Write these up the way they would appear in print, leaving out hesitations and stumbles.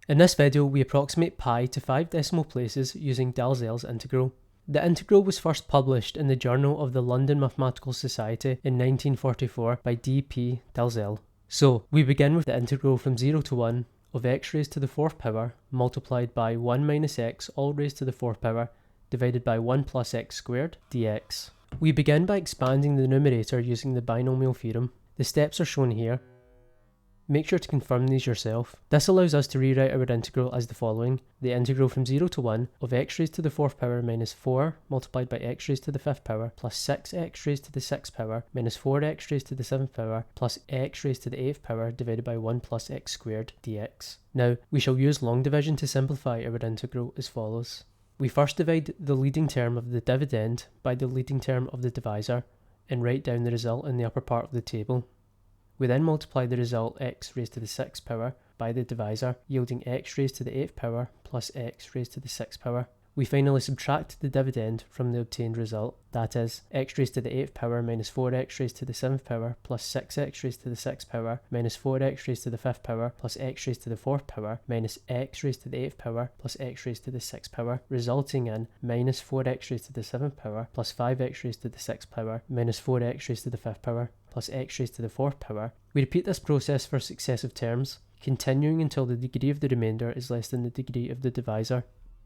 In this video, we approximate pi to 5 decimal places using Dalzell's integral. The integral was first published in the Journal of the London Mathematical Society in 1944 by D.P. Dalzell. So, we begin with the integral from 0 to 1 of x raised to the 4th power multiplied by 1 minus x all raised to the 4th power divided by 1 plus x squared dx. We begin by expanding the numerator using the binomial theorem. The steps are shown here. Make sure to confirm these yourself. This allows us to rewrite our integral as the following. The integral from 0 to 1 of x raised to the 4th power minus 4 multiplied by x raised to the 5th power plus 6x raised to the 6th power minus 4x raised to the 7th power plus x raised to the 8th power divided by 1 plus x squared dx. Now, we shall use long division to simplify our integral as follows. We first divide the leading term of the dividend by the leading term of the divisor and write down the result in the upper part of the table. We then multiply the result x raised to the 6th power by the divisor, yielding x raised to the 8th power plus x raised to the 6th power. We finally subtract the dividend from the obtained result, that is, x raised to the 8th power minus 4x raised to the 7th power plus 6x raised to the 6th power minus 4x raised to the 5th power plus x raised to the 4th power minus x raised to the 8th power plus x raised to the 6th power, resulting in minus 4x raised to the 7th power plus 5x raised to the 6th power minus 4x raised to the 5th power plus x raised to the 4th power. We repeat this process for successive terms, continuing until the degree of the remainder is less than the degree of the divisor.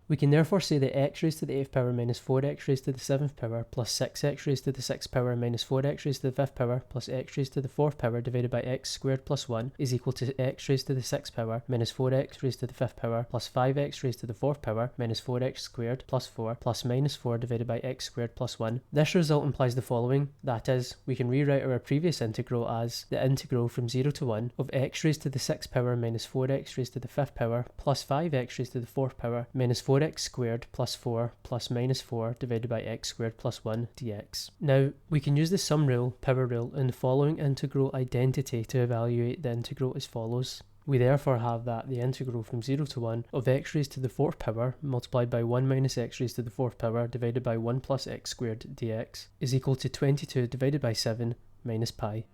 We can therefore say that x raised to the 8th power minus 4x raised to the 7th power plus 6x raised to the 6th power minus 4x raised to the 5th power plus x raised to the 4th power divided by x squared plus 1 is equal to x raised to the 6th power minus 4x raised to the 5th power plus 5x raised to the 4th power minus 4x squared plus 4 plus minus 4 divided by x squared plus 1. This result implies the following, that is, we can rewrite our previous integral as the integral from 0 to 1 of x raised to the 6th power minus 4x raised to the 5th power plus 5x raised to the 4th power minus 4x squared plus 4 plus minus 4 divided by x squared plus 1 dx. Now, we can use the sum rule, power rule, in the following integral identity to evaluate the integral as follows. We therefore have that the integral from 0 to 1 of x raised to the 4th power multiplied by 1 minus x raised to the 4th power divided by 1 plus x squared dx is equal to 22 divided by 7 minus pi.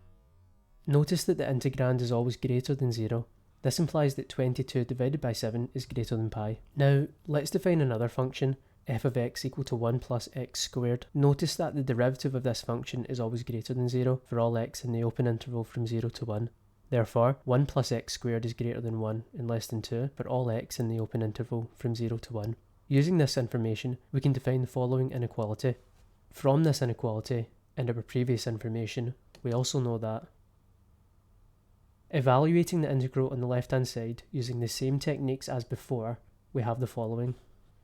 Notice that the integrand is always greater than 0. This implies that 22 divided by 7 is greater than pi. Now, let's define another function, f of x equal to 1 plus x squared. Notice that the derivative of this function is always greater than 0 for all x in the open interval from 0 to 1. Therefore, 1 plus x squared is greater than 1 and less than 2 for all x in the open interval from 0 to 1. Using this information, we can define the following inequality. From this inequality, and our previous information, we also know that evaluating the integral on the left-hand side using the same techniques as before, we have the following.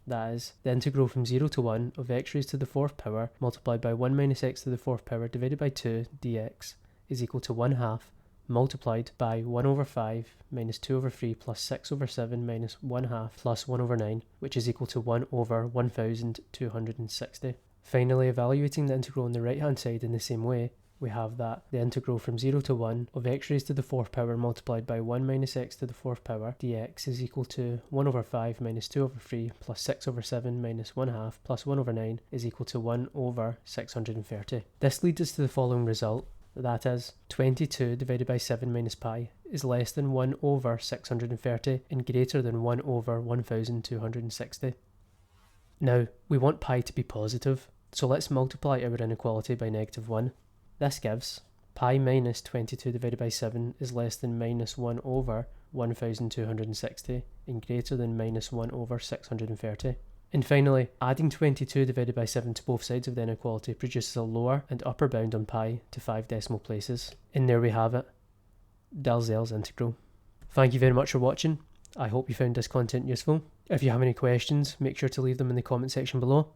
That is, the integral from 0 to 1 of x raised to the 4th power multiplied by 1 minus x to the 4th power divided by 2 dx is equal to 1/2 multiplied by 1 over 5 minus 2 over 3 plus 6 over 7 minus 1/2 plus 1 over 9, which is equal to 1 over 1260. Finally, evaluating the integral on the right-hand side in the same way, we have that the integral from 0 to 1 of x raised to the 4th power multiplied by 1 minus x to the 4th power dx is equal to 1 over 5 minus 2 over 3 plus 6 over 7 minus 1/2 plus 1 over 9 is equal to 1 over 630. This leads us to the following result, that is, 22 divided by 7 minus pi is less than 1 over 630 and greater than 1 over 1260. Now, we want pi to be positive, so let's multiply our inequality by -1. This gives pi minus 22 divided by 7 is less than minus 1 over 1260 and greater than minus 1 over 630. And finally, adding 22 divided by 7 to both sides of the inequality produces a lower and upper bound on pi to 5 decimal places. And there we have it, Dalzell's integral. Thank you very much for watching. I hope you found this content useful. If you have any questions, make sure to leave them in the comment section below.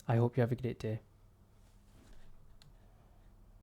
I hope you have a great day.